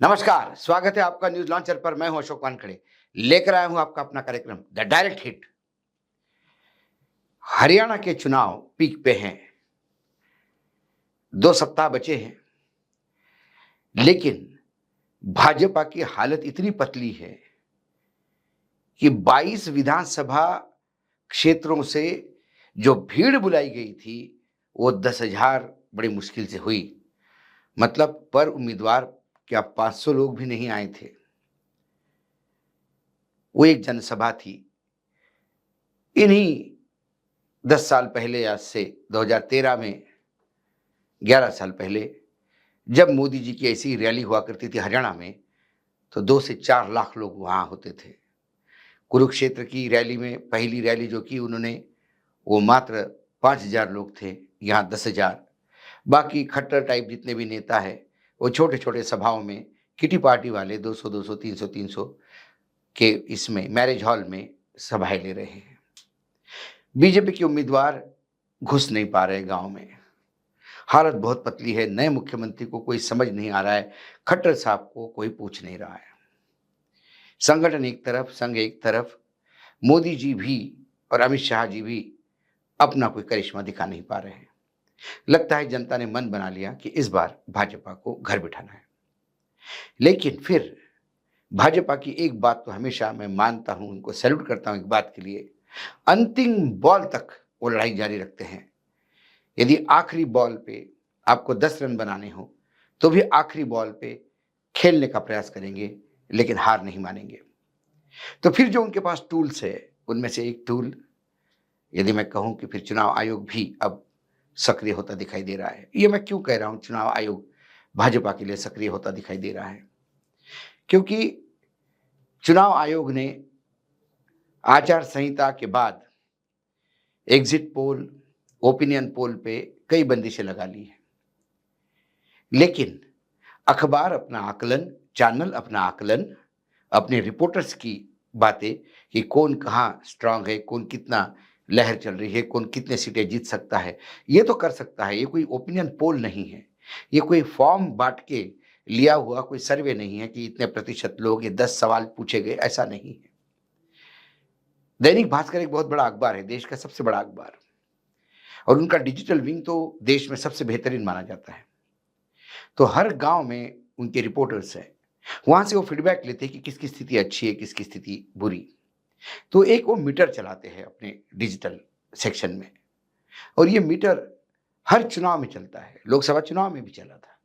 नमस्कार, स्वागत है आपका न्यूज लॉन्चर पर। मैं हूं अशोक वानखड़े, लेकर आया हूं आपका अपना कार्यक्रम द डायरेक्ट हिट। हरियाणा के चुनाव पीक पे हैं, 2 सप्ताह बचे हैं, लेकिन भाजपा की हालत इतनी पतली है कि 22 विधानसभा क्षेत्रों से जो भीड़ बुलाई गई थी, वो 10,000 बड़ी मुश्किल से हुई। मतलब पर उम्मीदवार क्या 500 लोग भी नहीं आए थे। वो एक जनसभा थी। इन्हीं 10 साल पहले, आज से 2013 में, 11 साल पहले, जब मोदी जी की ऐसी रैली हुआ करती थी हरियाणा में, तो 2 से 4 लाख लोग वहां होते थे। कुरुक्षेत्र की रैली में पहली रैली जो की उन्होंने, वो मात्र 5,000 लोग थे, यहाँ 10,000। बाकी खट्टर टाइप जितने भी नेता है, वो छोटे छोटे सभाओं में किटी पार्टी वाले 200 200 300 300 के इसमें मैरिज हॉल में सभाएं ले रहे हैं। बीजेपी के उम्मीदवार घुस नहीं पा रहे गांव में। हालत बहुत पतली है। नए मुख्यमंत्री को कोई समझ नहीं आ रहा है, खट्टर साहब को कोई पूछ नहीं रहा है। संगठन एक तरफ, संघ एक तरफ, मोदी जी भी और अमित शाह जी भी अपना कोई करिश्मा दिखा नहीं पा रहे हैं। लगता है जनता ने मन बना लिया कि इस बार भाजपा को घर बिठाना है। लेकिन फिर भाजपा की एक बात तो हमेशा मैं मानता हूं, उनको सैल्यूट करता हूं एक बात के लिए, अंतिम बॉल तक वो लड़ाई जारी रखते हैं। यदि आखिरी बॉल पे आपको 10 रन बनाने हो, तो भी आखिरी बॉल पे खेलने का प्रयास करेंगे, लेकिन हार नहीं मानेंगे। तो फिर जो उनके पास टूल्स है, उनमें से एक टूल, यदि मैं कहूं कि फिर चुनाव आयोग भी अब सक्रिय होता दिखाई दे रहा है। ये मैं क्यों कह रहा हूं चुनाव आयोग भाजपा के लिए सक्रिय होता दिखाई दे रहा है? क्योंकि चुनाव आयोग ने आचार संहिता के बाद एग्जिट पोल, ओपिनियन पोल पे कई बंदिशें लगा ली है। लेकिन अखबार अपना आकलन, चैनल अपना आकलन, अपने रिपोर्टर्स की बातें कि कौन कहाँ स्ट्रांग है, कौन कितना लहर चल रही है, कौन कितने सीटें जीत सकता है, ये तो कर सकता है। ये कोई ओपिनियन पोल नहीं है, ये कोई फॉर्म बांट के लिया हुआ कोई सर्वे नहीं है कि इतने प्रतिशत लोग, ये 10 सवाल पूछे गए, ऐसा नहीं है। दैनिक भास्कर एक बहुत बड़ा अखबार है, देश का सबसे बड़ा अखबार, और उनका डिजिटल विंग तो देश में सबसे बेहतरीन माना जाता है। तो हर गांव में उनके रिपोर्टर्स हैं, वहां से वो फीडबैक लेते हैं कि किसकी स्थिति अच्छी है, किसकी स्थिति बुरी। तो एक वो मीटर चलाते हैं अपने डिजिटल सेक्शन में, और ये मीटर हर चुनाव में चलता है। लोकसभा चुनाव में भी चला था,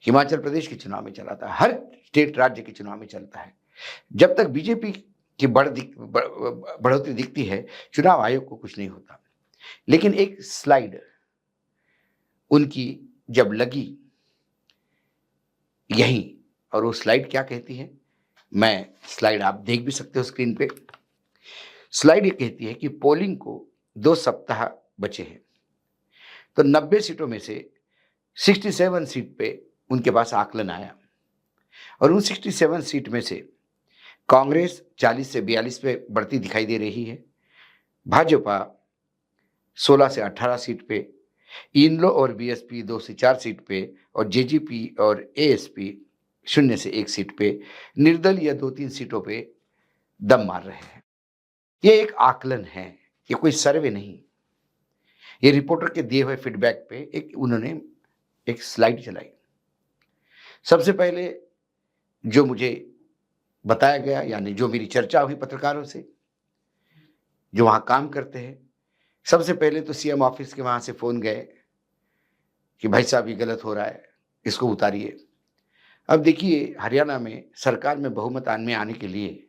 हिमाचल प्रदेश के चुनाव में चला था, हर स्टेट राज्य के चुनाव में चलता है। जब तक बीजेपी की बढ़ोतरी दिखती है, चुनाव आयोग को कुछ नहीं होता। लेकिन एक स्लाइड उनकी जब लगी यहीं, और वो स्लाइड क्या कहती है, मैं स्लाइड आप देख भी सकते हो स्क्रीन पे। स्लाइड ये कहती है कि पोलिंग को 2 सप्ताह बचे हैं, तो 90 सीटों में से 67 सीट पे उनके पास आकलन आया, और उन 67 सीट में से कांग्रेस 40 से 42 पे बढ़ती दिखाई दे रही है, भाजपा 16 से 18 सीट पे, इनलो और बीएसपी 2 से 4 सीट पे, और जेजेपी और एएसपी 0 से 1 सीट पे, निर्दलीय 2-3 सीटों पे दम मार रहे हैं। ये एक आकलन है, ये कोई सर्वे नहीं। ये रिपोर्टर के दिए हुए फीडबैक पे एक उन्होंने एक स्लाइड चलाई। सबसे पहले जो मुझे बताया गया, यानी जो मेरी चर्चा हुई पत्रकारों से जो वहां काम करते हैं, सबसे पहले तो सीएम ऑफिस के वहां से फोन गए कि भाई साहब ये गलत हो रहा है, इसको उतारिए। अब देखिए, हरियाणा में सरकार में बहुमत में आने के लिए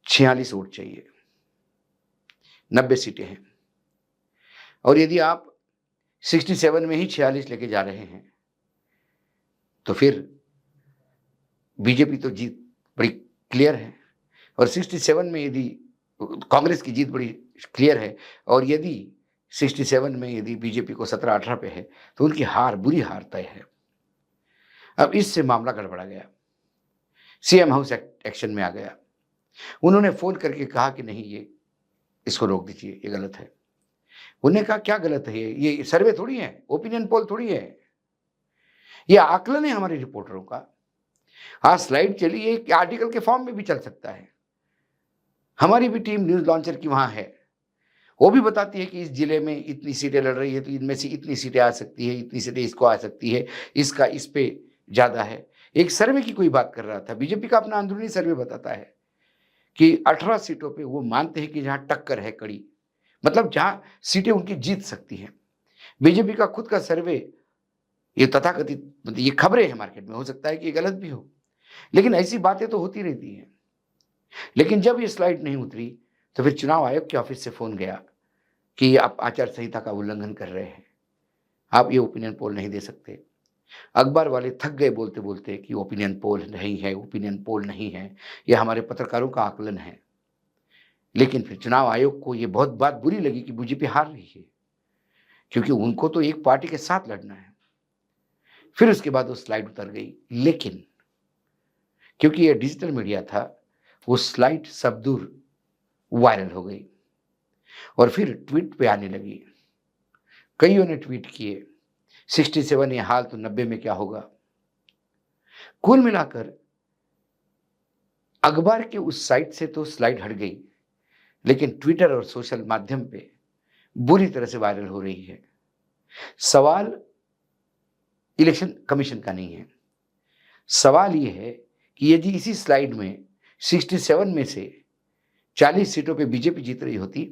46 वोट चाहिए, 90 सीटें हैं, और यदि आप 67 में ही 46 लेके जा रहे हैं, तो फिर बीजेपी तो जीत बड़ी क्लियर है, और 67 में यदि कांग्रेस की जीत बड़ी क्लियर है, और यदि 67 में यदि बीजेपी को 17-18 पे है, तो उनकी हार, बुरी हार तय है। अब इससे मामला गड़बड़ा गया, सीएम हाउस एक्शन में आ गया। उन्होंने फोन करके कहा कि नहीं, ये इसको रोक दीजिए, ये गलत है। उन्होंने कहा क्या गलत है? ये सर्वे थोड़ी है, ओपिनियन पोल थोड़ी है, ये आकलन है हमारे रिपोर्टरों का। हाँ, स्लाइड चली, एक आर्टिकल के फॉर्म में भी चल सकता है। हमारी भी टीम न्यूज़ लॉन्चर की वहाँ है। वो भी बताती है कि इस जिले में इतनी सीटें लड़ रही है, तो इनमें से इतनी सीटें आ सकती है, इतनी सीटें इसको आ सकती है, इसका इस पे ज़्यादा है। एक सर्वे की कोई बात कर रहा था, बीजेपी का अपना अंदरूनी सर्वे बताता है कि 18 सीटों पे वो मानते हैं कि जहाँ टक्कर है कड़ी, मतलब जहाँ सीटें उनकी जीत सकती हैं। बीजेपी का खुद का सर्वे, ये तथाकथित मतलब ये खबरें हैं मार्केट में, हो सकता है कि ये गलत भी हो, लेकिन ऐसी बातें तो होती रहती हैं। लेकिन जब ये स्लाइड नहीं उतरी, तो फिर चुनाव आयोग के ऑफिस से फ़ोन गया कि आप आचार संहिता का उल्लंघन कर रहे हैं, आप ये ओपिनियन पोल नहीं दे सकते। अखबार वाले थक गए बोलते-बोलते कि ओपिनियन पोल नहीं है, ओपिनियन पोल नहीं है, ये हमारे पत्रकारों का आकलन है। लेकिन फिर चुनाव आयोग को ये बहुत बात बुरी लगी कि बीजेपी हार रही है, क्योंकि उनको तो एक पार्टी के साथ लड़ना है। फिर उसके बाद वो स्लाइड उतर गई, लेकिन क्योंकि ये डिजिटल मीडिया था, वो स्लाइड सब दूर वायरल हो गई और फिर ट्वीट पे आने लगी। कईयों ने ट्वीट किए, 67 ये हाल तो 90 में क्या होगा। कुल मिलाकर अखबार के उस साइट से तो स्लाइड हट गई, लेकिन ट्विटर और सोशल माध्यम पे बुरी तरह से वायरल हो रही है। सवाल इलेक्शन कमीशन का नहीं है, सवाल ये है कि यदि इसी स्लाइड में 67 में से 40 सीटों पे बीजेपी जीत रही होती,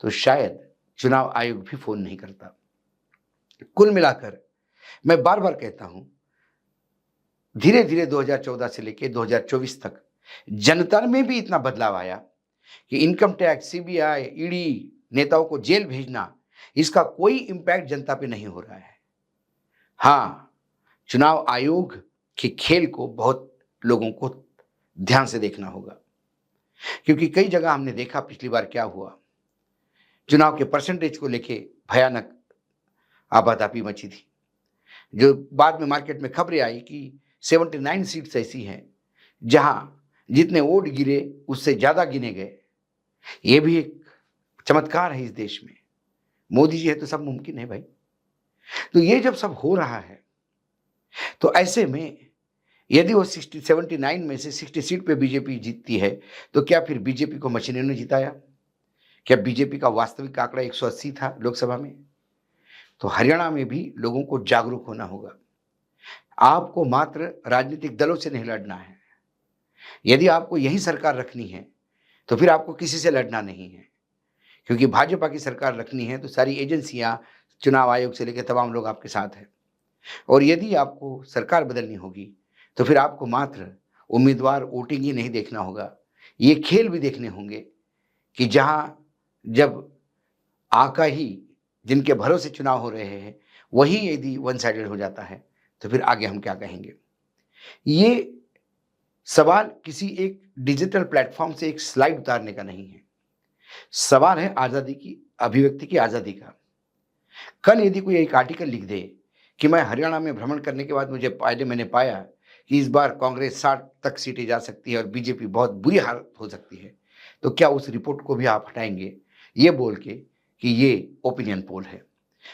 तो शायद चुनाव आयोग भी फोन नहीं करता। कुल मिलाकर मैं बार बार कहता हूं, धीरे धीरे 2014 से लेकर 2024 तक जनता में भी इतना बदलाव आया कि इनकम टैक्स, सीबीआई, ईडी नेताओं को जेल भेजना, इसका कोई इंपैक्ट जनता पे नहीं हो रहा है। हाँ, चुनाव आयोग के खेल को बहुत लोगों को ध्यान से देखना होगा, क्योंकि कई जगह हमने देखा पिछली बार क्या हुआ। चुनाव के परसेंटेज को लेके भयानक आपाधापी मची थी, जो बाद में मार्केट में खबरें आई कि 79 सीट्स ऐसी हैं जहां जितने वोट गिरे उससे ज्यादा गिने गए। ये भी एक चमत्कार है इस देश में। मोदी जी है तो सब मुमकिन है भाई। तो ये जब सब हो रहा है, तो ऐसे में यदि वो 79 में से 60 सीट पे बीजेपी जीतती है, तो क्या फिर बीजेपी को मशीनों ने जिताया? क्या बीजेपी का वास्तविक आंकड़ा 180 था लोकसभा में? तो हरियाणा में भी लोगों को जागरूक होना होगा। आपको मात्र राजनीतिक दलों से नहीं लड़ना है। यदि आपको यही सरकार रखनी है, तो फिर आपको किसी से लड़ना नहीं है, क्योंकि भाजपा की सरकार रखनी है तो सारी एजेंसियां, चुनाव आयोग से लेकर तमाम लोग आपके साथ हैं। और यदि आपको सरकार बदलनी होगी, तो फिर आपको मात्र उम्मीदवार वोटिंग ही नहीं देखना होगा, ये खेल भी देखने होंगे कि जहां जब आका ही जिनके भरोसे चुनाव हो रहे हैं, वही यदि वन साइडेड हो जाता है, तो फिर आगे हम क्या कहेंगे। ये सवाल किसी एक डिजिटल प्लेटफॉर्म से एक स्लाइड उतारने का नहीं है, सवाल है आजादी की, अभिव्यक्ति की आजादी का। कल यदि कोई एक आर्टिकल लिख दे कि मैं हरियाणा में भ्रमण करने के बाद मैंने पाया कि इस बार कांग्रेस 60 तक सीटें जा सकती है और बीजेपी बहुत बुरी हालत हो सकती है, तो क्या उस रिपोर्ट को भी आप हटाएंगे ये बोल के कि ये ओपिनियन पोल है?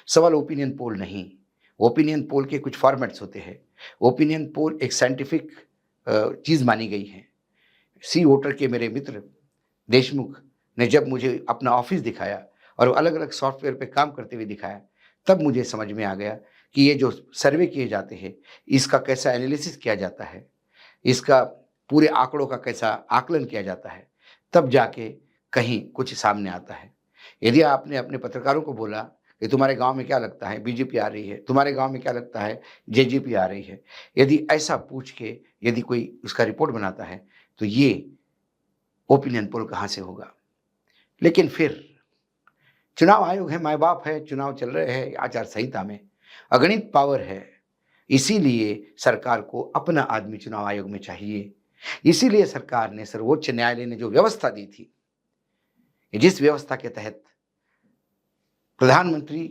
सवाल ओपिनियन पोल नहीं, ओपिनियन पोल के कुछ फॉर्मेट्स होते हैं। ओपिनियन पोल एक साइंटिफिक चीज़ मानी गई है। सी वोटर के मेरे मित्र देशमुख ने जब मुझे अपना ऑफिस दिखाया और अलग अलग सॉफ्टवेयर पे काम करते हुए दिखाया, तब मुझे समझ में आ गया कि ये जो सर्वे किए जाते हैं, इसका कैसा एनालिसिस किया जाता है, इसका पूरे आंकड़ों का कैसा आकलन किया जाता है, तब जाके कहीं कुछ सामने आता है। यदि आपने अपने पत्रकारों को बोला कि तुम्हारे गांव में क्या लगता है बीजेपी आ रही है, तुम्हारे गांव में क्या लगता है जेजेपी आ रही है, यदि ऐसा पूछ के यदि कोई उसका रिपोर्ट बनाता है, तो ये ओपिनियन पोल कहाँ से होगा? लेकिन फिर चुनाव आयोग है, माए बाप है, चुनाव चल रहे हैं, आचार संहिता में अगणित पावर है, इसीलिए सरकार को अपना आदमी चुनाव आयोग में चाहिए। इसीलिए सरकार ने, सर्वोच्च न्यायालय ने जो व्यवस्था दी थी, जिस व्यवस्था के तहत प्रधानमंत्री,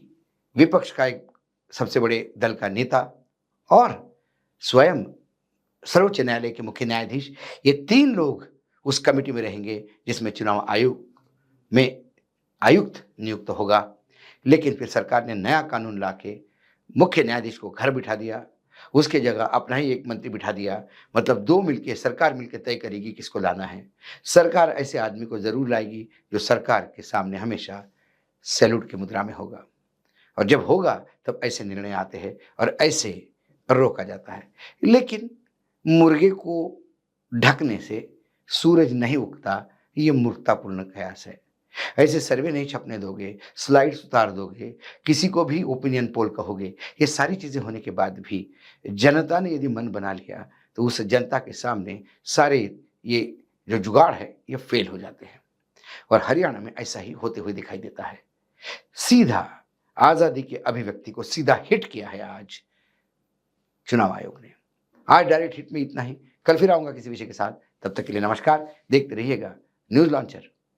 विपक्ष का एक सबसे बड़े दल का नेता और स्वयं सर्वोच्च न्यायालय के मुख्य न्यायाधीश, ये 3 लोग उस कमेटी में रहेंगे जिसमें चुनाव आयोग में आयुक्त नियुक्त होगा। लेकिन फिर सरकार ने नया कानून लाके मुख्य न्यायाधीश को घर बिठा दिया उसके जगह अपना ही एक मंत्री बिठा दिया, मतलब 2 मिलके सरकार मिलके तय करेगी किसको लाना है। सरकार ऐसे आदमी को ज़रूर लाएगी जो सरकार के सामने हमेशा सैल्यूट की मुद्रा में होगा, और जब होगा तब ऐसे निर्णय आते हैं और ऐसे रोका जाता है। लेकिन मुर्गे को ढकने से सूरज नहीं उगता, ये मूर्खतापूर्ण कयास है। ऐसे सर्वे नहीं छपने दोगे, स्लाइड्स उतार दोगे, किसी को भी ओपिनियन पोल कहोगे, ये सारी चीज़ें होने के बाद भी जनता ने यदि मन बना लिया, तो उस जनता के सामने सारे ये जो जुगाड़ है, ये फ़ेल हो जाते हैं। और हरियाणा में ऐसा ही होते हुए दिखाई देता है। सीधा आज़ादी के अभिव्यक्ति को सीधा हिट किया है आज चुनाव आयोग ने। आज डायरेक्ट हिट में इतना ही। कल फिर आऊँगा किसी विषय के साथ। तब तक के लिए नमस्कार। देखते रहिएगा न्यूज़ लॉन्चर।